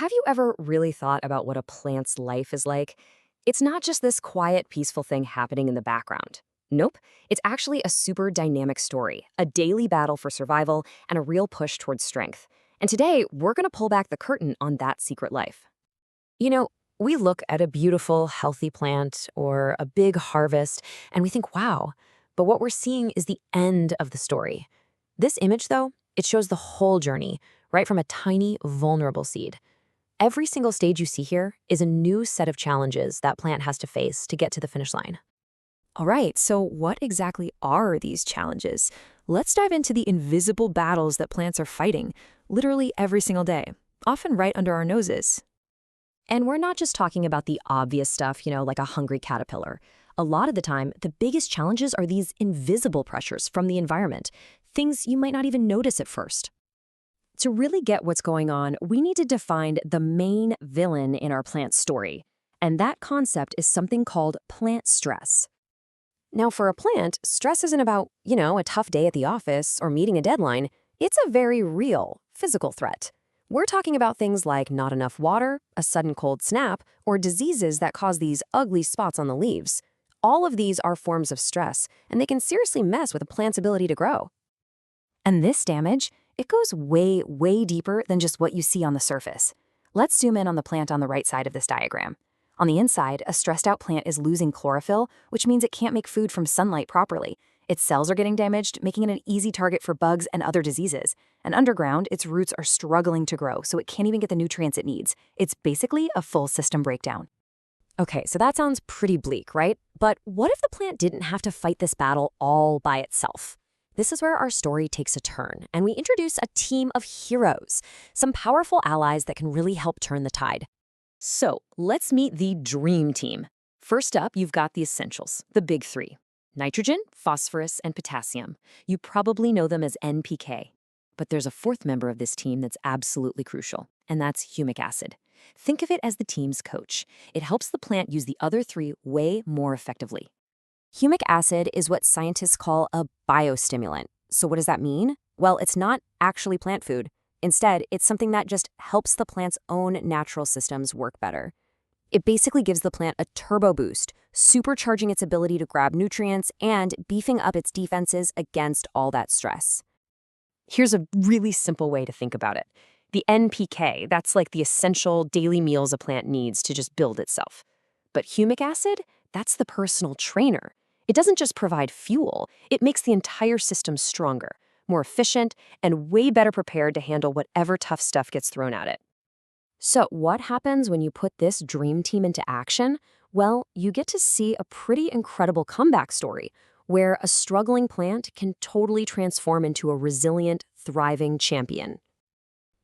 Have you ever really thought about what a plant's life is like? It's not just this quiet, peaceful thing happening in the background. Nope, it's actually a super dynamic story, a daily battle for survival, and a real push towards strength. And today, we're going to pull back the curtain on that secret life. You know, we look at a beautiful, healthy plant or a big harvest, and we think, wow. But what we're seeing is the end of the story. This image, though, it shows the whole journey, right from a tiny, vulnerable seed. Every single stage you see here is a new set of challenges that plant has to face to get to the finish line. All right, so what exactly are these challenges? Let's dive into the invisible battles that plants are fighting, literally every single day, often right under our noses. And we're not just talking about the obvious stuff, like a hungry caterpillar. A lot of the time, the biggest challenges are these invisible pressures from the environment, things you might not even notice at first. To really get what's going on, we need to define the main villain in our plant story. And that concept is something called plant stress. Now, for a plant, stress isn't about, a tough day at the office or meeting a deadline. It's a very real, physical threat. We're talking about things like not enough water, a sudden cold snap, or diseases that cause these ugly spots on the leaves. All of these are forms of stress, and they can seriously mess with a plant's ability to grow. And this damage, it goes way, way deeper than just what you see on the surface. Let's zoom in on the plant on the right side of this diagram. On the inside, a stressed out plant is losing chlorophyll, which means it can't make food from sunlight properly. Its cells are getting damaged, making it an easy target for bugs and other diseases. And underground, its roots are struggling to grow, so it can't even get the nutrients it needs. It's basically a full system breakdown. Okay, so that sounds pretty bleak, right? But what if the plant didn't have to fight this battle all by itself? This is where our story takes a turn, and we introduce a team of heroes, some powerful allies that can really help turn the tide. So, let's meet the dream team. First up, you've got the essentials, the big three: nitrogen, phosphorus, and potassium. You probably know them as NPK. But there's a fourth member of this team that's absolutely crucial, and that's humic acid. Think of it as the team's coach. It helps the plant use the other three way more effectively. Humic acid is what scientists call a biostimulant. So what does that mean? Well, it's not actually plant food. Instead, it's something that just helps the plant's own natural systems work better. It basically gives the plant a turbo boost, supercharging its ability to grab nutrients and beefing up its defenses against all that stress. Here's a really simple way to think about it. The NPK, that's like the essential daily meals a plant needs to just build itself. But humic acid, that's the personal trainer. It doesn't just provide fuel, it makes the entire system stronger, more efficient, and way better prepared to handle whatever tough stuff gets thrown at it. So what happens when you put this dream team into action? Well, you get to see a pretty incredible comeback story where a struggling plant can totally transform into a resilient, thriving champion.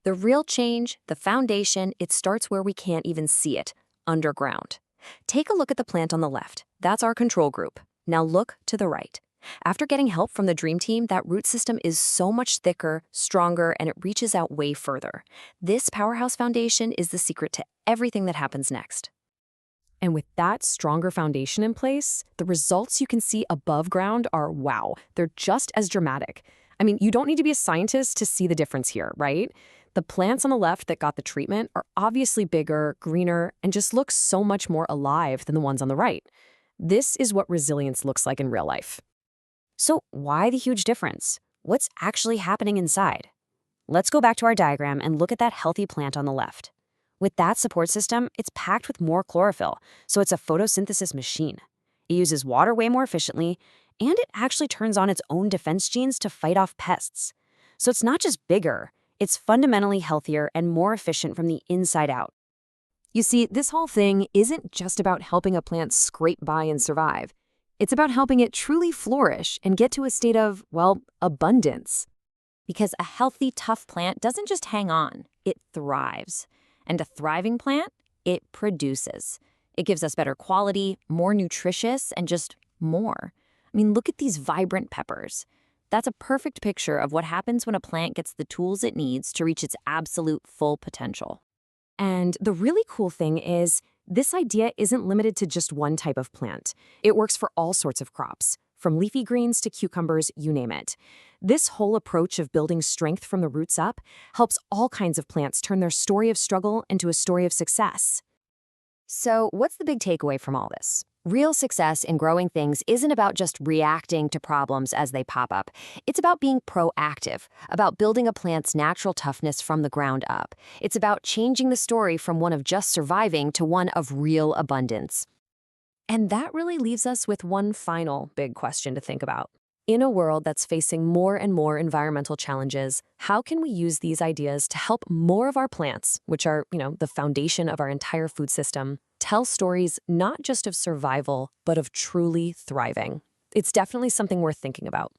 The real change, the foundation, it starts where we can't even see it, underground. Take a look at the plant on the left. That's our control group. Now look to the right. After getting help from the dream team, that root system is so much thicker, stronger, and it reaches out way further. This powerhouse foundation is the secret to everything that happens next. And with that stronger foundation in place, the results you can see above ground are wow. They're just as dramatic. I mean, you don't need to be a scientist to see the difference here, right? The plants on the left that got the treatment are obviously bigger, greener, and just look so much more alive than the ones on the right. This is what resilience looks like in real life. So why the huge difference? What's actually happening inside? Let's go back to our diagram and look at that healthy plant on the left. With that support system, it's packed with more chlorophyll, so it's a photosynthesis machine. It uses water way more efficiently, and it actually turns on its own defense genes to fight off pests. So it's not just bigger, it's fundamentally healthier and more efficient from the inside out. You see, this whole thing isn't just about helping a plant scrape by and survive. It's about helping it truly flourish and get to a state of, well, abundance. Because a healthy, tough plant doesn't just hang on, it thrives. And a thriving plant, it produces. It gives us better quality, more nutritious, and just more. I mean, look at these vibrant peppers. That's a perfect picture of what happens when a plant gets the tools it needs to reach its absolute full potential. And the really cool thing is, this idea isn't limited to just one type of plant. It works for all sorts of crops. from leafy greens to cucumbers, you name it. This whole approach of building strength from the roots up helps all kinds of plants turn their story of struggle into a story of success. So, what's the big takeaway from all this? Real success in growing things isn't about just reacting to problems as they pop up. It's about being proactive, about building a plant's natural toughness from the ground up. It's about changing the story from one of just surviving to one of real abundance. And that really leaves us with one final big question to think about. In a world that's facing more and more environmental challenges, how can we use these ideas to help more of our plants, which are, the foundation of our entire food system, tell stories not just of survival, but of truly thriving? It's definitely something worth thinking about.